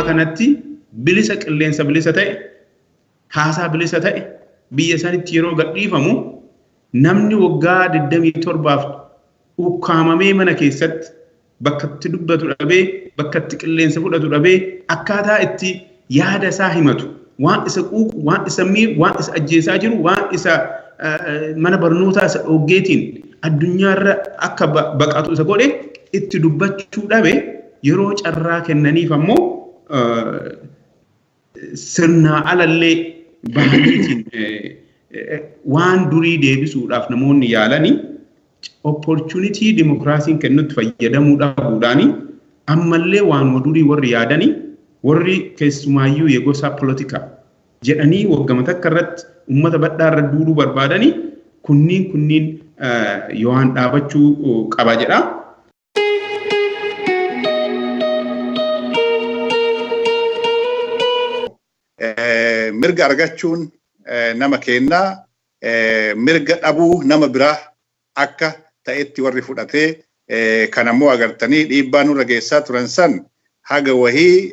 kanatti bilisa qilleensa bilisa ta'e haasaa bilisa ta'e biyya sanitti yeroo gadhiifamu namni waggaa 27 ukkaamamee mana keessatti bakka itti dubbatu dhabee bakka itti qilleensa fudhatu dhabee akkaataa itti yaada isaa himatu waan isa quuqu waan isa miidhu waan isa ajjeesaa jiru waan isa mana barnootaa isa dhoggeetiin addunyaarra akka baqatu isa godhe itti dubbachuu dhabe yeroo carraa kennaniif ammoo sirnaa alallee bahaniitiin waan durii deebisuudhaaf namoonni yaalanii opportunity demokraasiin kennutti fayyadamuu dhabuudhaani ammallee waan durii warri yaadanii warri keessumaayyuu yegosaa politika jedhanii waggama takka irratti ummata badhaa irra duuduu barbaadanii kunniin yohaan dhaabachuu qaba jedha. Mirga argachuun nama kennaa mirga dhabuu nama biraa akka ta'etti warri fudhatee kan ammoo agartanii dhiibbaa nurra geessaa turan san haga wahii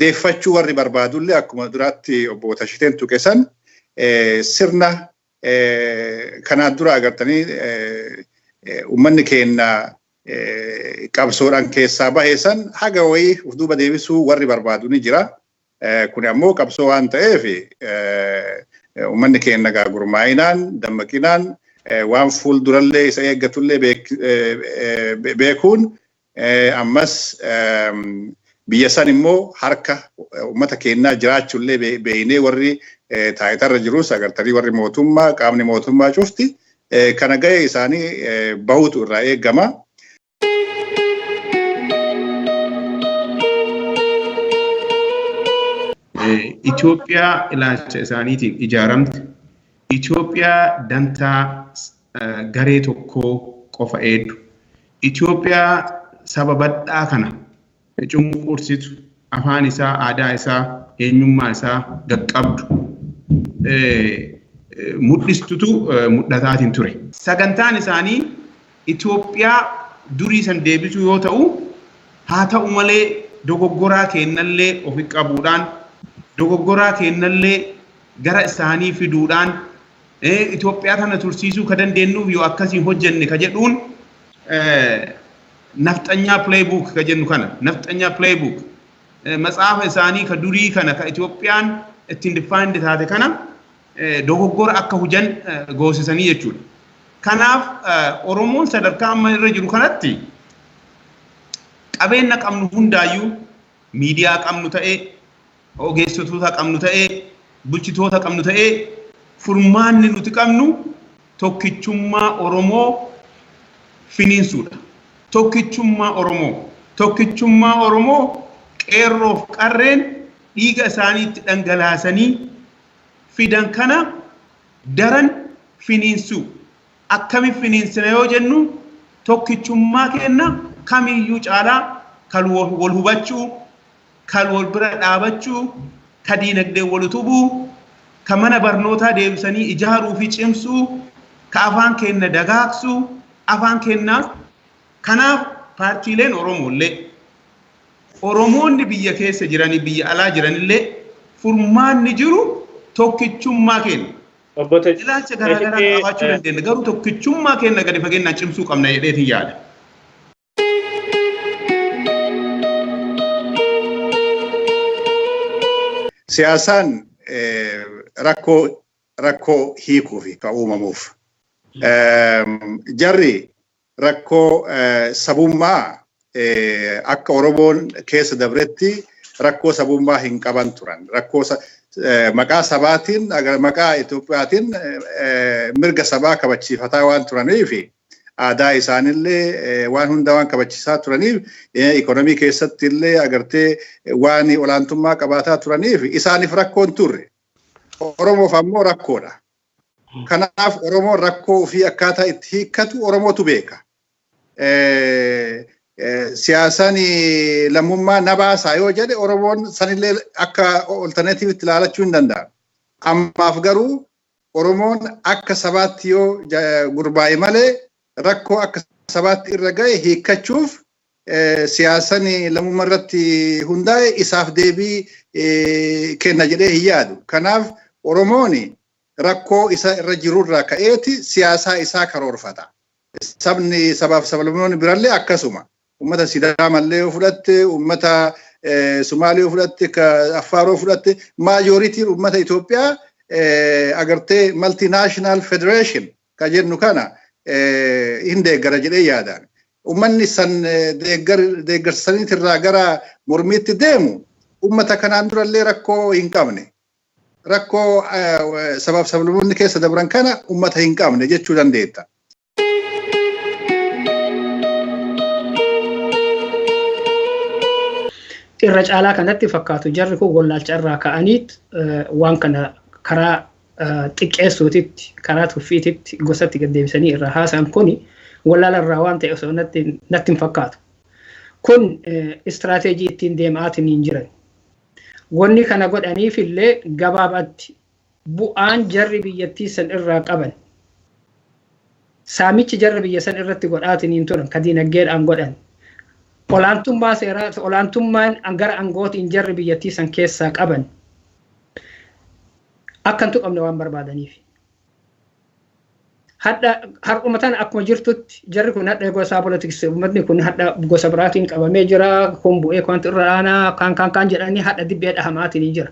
deeffachuu warri barbaadullee akkuma duraatti obbo Tashiteen tuqesan sirna kanaan dura agartanii uummanni keenya qabsoodhaan keessaa baheessan haga wahii of duuba deebisuu warri barbaadu ni jira. Kun ammoo qabsoo waan ta'eef uummanni keenya gurmaa'inaan dammaqinaan waan fuuldurallee isa eeggatullee beekuun ammas biyya san immoo harka uummata keenyaa jiraachullee beeynee warri taayitarra jirus agartanii warri mootummaa qaamni mootummaa cufti kana ga'ee isaanii bahuutu irraa eegama. Itoophiyaa ilaalcha isaaniitiin ijaaramte Itoophiyaa dantaa garee tokkoo qofa eeddu Itoophiyaa saba badhaa kana cunqursitu afaan isaa aadaa isaa eenyummaa isaa gaqqabdu mul'istutu mul'ataatiin ture. Sagantaan isaanii Itoophiyaa durii san deebisuu yoo ta'u haa ta'u malee dogoggoraa kennallee ofi qabuudhaan dogoggoraa kennallee gara isaanii fiduudhaan Itoophiyaa kana tursiisuu ka dandeenyuuf yoo akkasiin hojjenne ka jedhuun nafxanyaa playbook ka jennu kana nafxanyaa playbook matsaafa isaanii ka durii kana ka Itoophiyaan ittiin defined taate kana dogoggora akka hujan goosisanii jechuudha. Kanaaf Oromoon sadarkaa amma irra jiru kanatti qabeenya qabnu hundaayyuu miidiyaa qabnu ta'ee ogeessitoota qabnu ta'ee bulchitoota qabnu ta'ee furmaanni nuti qabnu tokkichummaa Oromoo finiinsuudha. Tokkichummaa Oromoo qeerroof qarreen dhiiga isaaniitti dhangalaasanii fidan kana daran finiinsuu. Akkami finiinsina yoo jennu tokkichummaa keenya kamiyyuu caalaa kan wal hubachuu kan wal bira dhaabachuu ka diinagdee wal utubuu ka mana barnootaa deebisanii ijaaruu fi cimsuu ka afaan keenya dagaagsuu afaan keenya kanaaf paartiileen Oromoollee Oromoonni biyya keessa jiranii biyya alaa jiranillee furmaanni jiru tokkichummaa keenya. Ilaalcha garaagaraa qabaachuu dandeenya garuu tokkichummaa keenya gadi fageenyaan cimsuu qabna jedheetiin yaada. Siyaasaan rakkoo hiikuu fi ka uumamuuf jarri rakkoo sabummaa akka Oromoon keessa dabretti rakkoo sabummaa hin qaban turan rakkoo maqaa sabaatiin maqaa Itoophiyaatiin mirga sabaa kabachiifataa waan turaniif aadaa isaanillee waan hunda waan kabachiisaa turaniif ikonomii keessatti illee agartee waan olaantummaa qabaataa turaniif isaaniif rakkoon turre Oromoof ammoo rakkoodha. Kanaaf Oromoon rakkoo fi akkaataa itti hiikkatu Oromootu beeka. Siyaasaan lammummaa nabaasaa yoo jedhe Oromoon sanillee akka alternatiivitti ilaalachuu hin danda'amu. Ammaaf garuu Oromoon akka sabaatti yoo gurbaa'e malee rakkoo akka sabaatti irra ga'e hiikkachuuf siyaasni lammummaa irratti hundaa'e isaaf deebii kenna jedhee hin yaadu. Kanaaf Oromoon rakkoo isa irra jirurraa ka'eeti siyaasaa isaa karoorfata. Sabni sabaaf sablammoonni birallee akkasuma. Ummata Sidaamallee fudhatte, ummata Somaalee fudhatte, Affaaroo fudhatte, maajoritiin ummata Itoophiyaa agartee multinational federation ka jennu kana hin deeggara jedhee yaadaan. Ummanni san deeggarsaniitirraa gara mormiitti deemu ummata kanaan durallee rakkoo hin qabne. Rakkoo sabaaf sablammoonni keessa dabran kana ummata hin qabne jechuu dandeetta. Irra caalaa kanatti fakkaatu jarri kun gollaalcha irraa ka'aniit waan kana karaa xiqqeessuutitti karaa tuffiititti gosatti gaddeebisanii irraa haasa'an kuni wallaala irraa waan ta'e osoo natti hin fakkaatu. Kun istiraateejii ittiin deemaatiin hin jiran. Wanni kana godhaniif illee gabaabatti bu'aan jarri biyyattii san irraa qaban. Saamichi jarri biyya san irratti godhaatiin hin turan ka diinagdeedhaan godhan. Olaantummaa seeraa olaantummaan gara aangootiin jarri biyyattii san keessaa qaban akka hin tuqamne waan barbaadaniif. Hadda har'umatan akkuma jirtutti jarri kun hadda gosa politiksii uummatni kun hadda gosa biraatiin qabamee jira kun bu'ee kwanti irra aanaa kaan jedhanii hadda dibbee dhahamaatiin jira.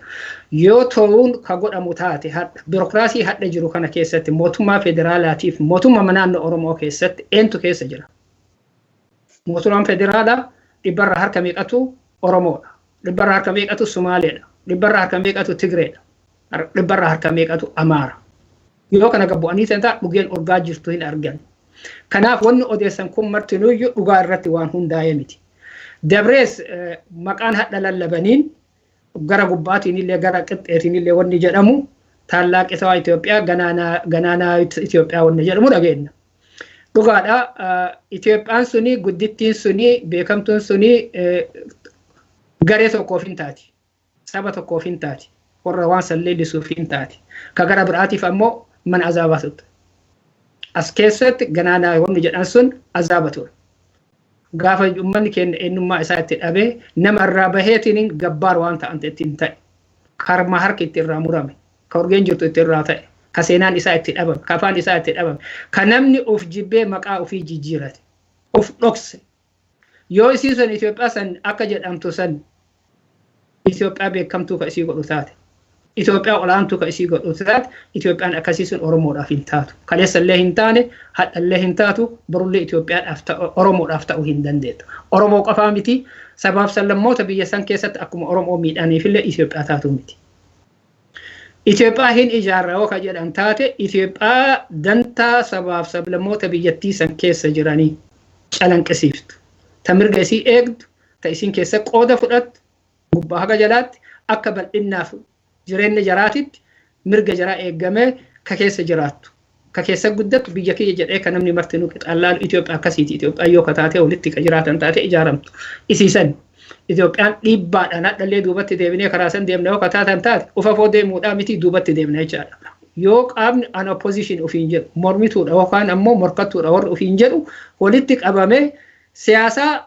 Yoo ta'uun ka godhamu taate hadda biirokiraasii hadda jiru kana keessatti mootummaa federaalaatiif mootummaa naannoo Oromoo keessatti eentu keessa jira. Mootummaan federaalaa dhibbarra harka meeqatu Oromoodha. Dhibbarra harka meeqatu Somaaleedha. Dhibbarra harka meeqatu Tigreedha. Dhibbarra harka meeqatu Amaara. Yoo kana gabbu'anii ta'an dhugeen urgaa jirtu hin argan. Kanaaf wanni odeessan kun martinuyyuu dhugaa irratti waan hundaa'e miti. Dabrees maqaan hadha lallabaniin gara gubbaatiin illee gara qixxeetiin illee wanni jedhamu tallaaqitawaa Itoophiyaa ganaanaa Itoophiyaa wanni jedhamu dhageenya. Dhugaadha Itoophiyaan suni guddittiin suni beekamtuun suni garee tokkoof hin taati. Saba tokkoof hin taati. Warra waan salleellisuuf hin taati. Ka gara biraatiif ammoo mana azaabaatutti. As keessatti ganaanaa wanni jedhan sun azaabatura. Gaafa uummanni keenya eenyummaa isaa itti dhabee nama irraa baheetiin gabbaar waan ta'an ittiin ta'e. Karma harki itti irraa murame. Ka urgeen jirtu itti irraa ta'e. Ka seenaan isaa itti dhabame. Ka afaan isaa itti dhabame. Ka namni of jibbee maqaa ofii jijjiirate. Of dhokse. Yoo isii sun Itoophiyaa san akka jedhamtu san Itoophiyaa beekamtuu ka isii godhu taate. Itoophiyaa olaantuu ka isii godhu taate Itoophiyaan akkasii sun Oromoodhaaf hin taatu. Kaleessa illee hin taane, hadha illee hin taatu, borullee Itoophiyaadhaaf ta'u Oromoodhaaf ta'uu hin dandeettu. Oromoo qofaa miti sabaaf sablammoota biyya san keessatti akkuma Oromoo miidhaniif illee Itoophiyaa taatu miti. Itoophiyaa hin ijaarra yoo ka jedhan taate Itoophiyaa dantaa sabaaf sablammoota biyyattii san keessa jiranii calanqisiiftu. Ta mirga isii eegdu, ta isin keessa qooda fudhattu, gubbaa haga jalaatti akka bal'innaaf jireenya jaraatitti mirga jaraa eegamee ka keessa jiraattu. Ka keessa guddattu biyya kiyya jedhee ka namni martinuu qixaallaan Itoophiyaa akkasiiti. Itoophiyaa yoo ka taate walitti ka jiraatan taate ijaaramtu. Isiisan Itoophiyaan dhiibbaadhaan hadhallee duubatti deebinee karaa san deemna yoo ka taatan taate ufafoo deemuudhaa miti duubatti deemna jechaadha. Yoo qaamni an opposition ofiin jedhu mormituudha yookaan ammoo morkattuudha warri ofiin jedhu walitti qabamee siyaasaa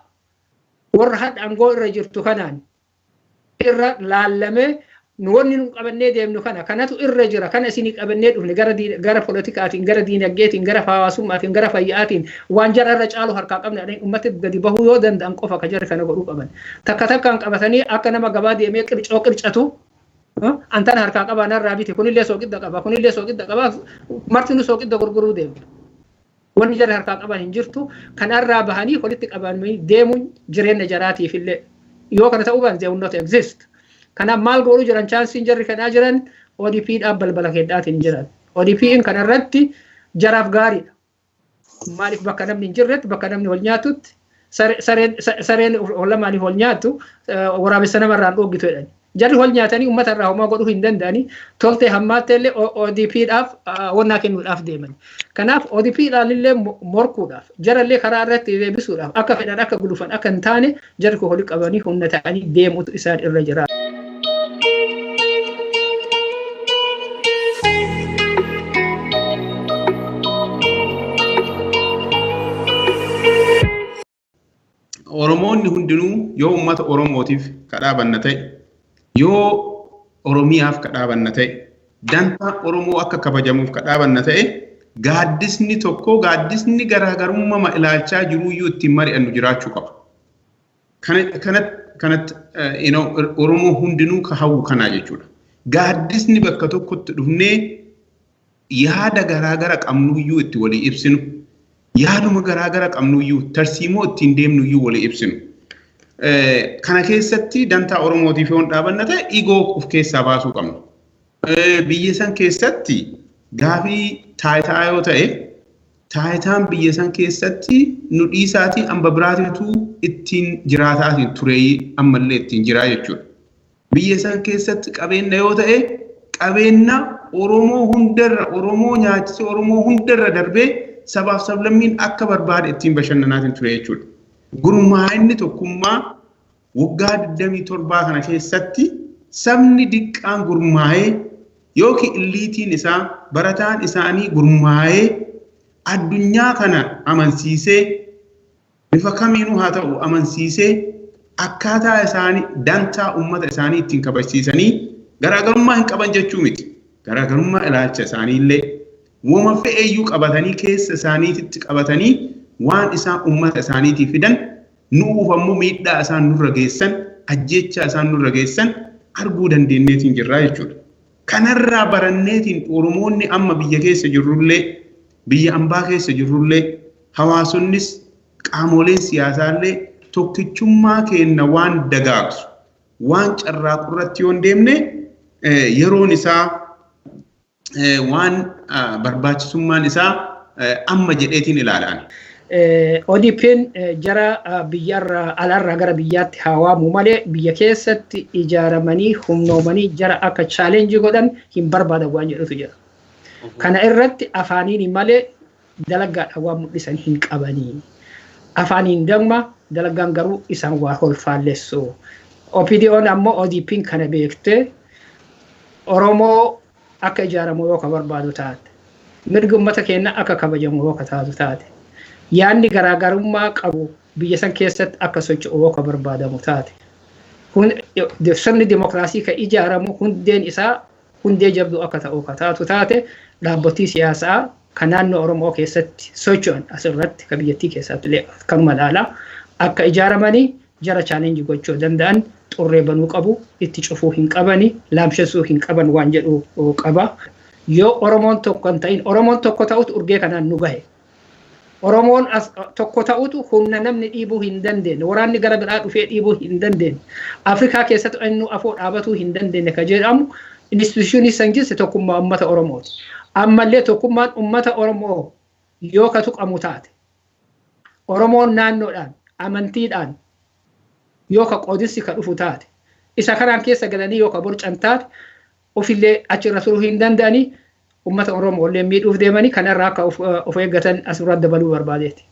warra hadha aangoo irra jirtu kanaan irra laallamee wanni nu qabannee deemnu kanatu irra jira kana isinii qabannee dhufne gara politikaatiin gara diinagdeetiin gara hawaasummaatiin gara fayyaatiin waan jara irra caalu harkaa qabne uummata gadi bahuu yoo danda'an qofa ka jarri kana godhuu qaban takka takkaan qabatanii akka nama gabaa deemee qircatu antan harkaa qabaa narraa biti kunillee sooqidda qaba martinu sooqidda gurguruu deemu. Wanni jarri harkaa qaban hin jirtu kanarraa bahanii walitti qabamanii deemuun jireenya jaraatiif illee yoo kana ta'uu baate they will not exist. Kanaaf maal godhuu jiran chaansiin jarri kanaa jiran ODP'dhaaf balbala keedhaatiin jiran. ODP'n kanarratti jaraaf gaariidha. Maaliif bakka namni hin jirretti bakka namni wal nyaatutti sareen lamaaniif wal nyaattu waraabessa namarraan dhooggitu jedhani. Jarri wal nyaatanii uummata irraa homaa godhuu hin danda'anii toltee hammaattee illee ODP'dhaaf wannaa kennuudhaaf deeman. Kanaaf ODP'dhaan illee morkuudhaaf jarallee karaa irratti deebisuudhaaf akka fedhan akka gulufan akka hin taane jarri kun walitti qabanii humna ta'anii deemuutu isaan irra jira. Oromoo namoonni hundinuu yoo uummata Oromootiif kadhaabanna ta'e yoo Oromiyaaf kadhaabanna ta'e dantaa Oromoo akka kabajamuuf kadhaabanna ta'e gaaddisni tokko gaaddisni garaagarummaa ilaalchaa jiruuyyuu ittiin mari'annu jiraachuu qaba. Kanatti Oromoo hundinuu ka hawwu kanaa jechuudha. Gaaddisni bakka tokkotti dhufnee yaada garaagara qabnuuyyuu itti walii ibsinu. Yaaduma garaagara qabnuuyyuu tarsiimoo ittiin deemnuuyyuu walii ibsinu. Kana keessatti dantaa Oromootiif yoo dhaabanna ta'e igoo of keessaa baasuu qabna. Biyya san keessatti gaafii taayitaa yoo ta'e taayitaan biyya san keessatti nu dhiisaatii amba biraatitu ittiin jiraataatiin tureeyyii ammallee ittiin jiraa jechuudha. Biyya san keessatti qabeenya yoo ta'e qabeenya Oromoo hundarra Oromoo nyaachisee Oromoo hundarra darbee sabaaf sablammiin akka barbaade ittiin bashannanaatiin ture jechuudha. Gurmaa'inni tokkummaa waggaa 27 kana keessatti sabni diqqaan gurmaa'ee yookiin illiitiin isaa barataan isaanii gurmaa'ee addunyaa kana amansiisee bifa kamiinuu haa ta'u amansiisee akkaataa isaanii dantaa uummata isaanii ittiin kabachiisanii garaagarummaa hin qaban jechuu miti. Garaagarummaa ilaalcha isaaniillee wama fe'eeyyuu qabatanii keessa isaaniitti qabatanii waan isaan uummata isaaniitii fidan nuuf ammoo miidhaa isaan nurra geessan ajjeechaa isaan nurra geessan arguu dandeenyeetiin jirraa jechuudha. Kanarraa baranneetiin Oromoonni amma biyya keessa jirrullee biyya ambaa keessa jirrullee hawaasonnis qaamoleen siyaasaallee tokkichummaa kenna waan dagaagsu waan carraaqu irratti yoo deemne yeroon isaa waan barbaachisummaan isaa amma jedheetiin ilaalaan. ODP'n jara biyyarraa alaarraa gara biyyaatti hawaamu malee biyya keessatti ijaaramanii humnoomanii jara akka chaalenjii godhan hin barbaadan waan jedhutu jira. Kana irratti afaaniin malee dalagaadhaan waan mul'isan hin qabanii. Afaaniin damma dalagaan garuu isaan waa holfaalleessu. OPDO'n ammoo ODP'n kana beektee Oromoo akka ijaaramu yoo ka barbaadu taate mirgi uummata keenya akka kabajamu yoo ka taatu taate yaanni garaagarummaa qabu biyya san keessatti akka socho'u yoo ka barbaadamu taate sirni dimokiraasii ka ijaaramu hundeen isaa hundee jabdu akka ta'u ka taatu taate dhaabbotii siyaasaa kan naannoo Oromoo keessatti socho'an asirratti ka biyyattii keessatti kanuma ilaala akka ijaaramanii jara chaalenjii gochuu danda'an xurree banuu qabu itti cufuu hin qabani laamshessuu hin qaban waan jedhu qaba. Yoo Oromoon tokko hin ta'in Oromoon tokko ta'utu urgee kanaan nu gahe. Oromoon tokko ta'utu humna namni dhiibuu hin dandeenye waraanni gara biraa dhufee dhiibuu hin dandeenye Afrikaa keessatti eenyu afoo dhaabatuu hin dandeenye ka jedhamu instituushinii san jisse tokkummaa uummata Oromooti. Ammallee tokkummaan uummata Oromoo yoo ka tuqamu taate Oromoon naannoodhaan amantiidhaan yoo ka qoodinsi ka dhufu taate isa kanaan keessa galanii yoo ka borcan taate ofillee achirra turuu hin danda'anii uummata Oromoo illee miidhuuf deemanii kanarraa akka of eeggatan asirratti dabaluu barbaadeeti.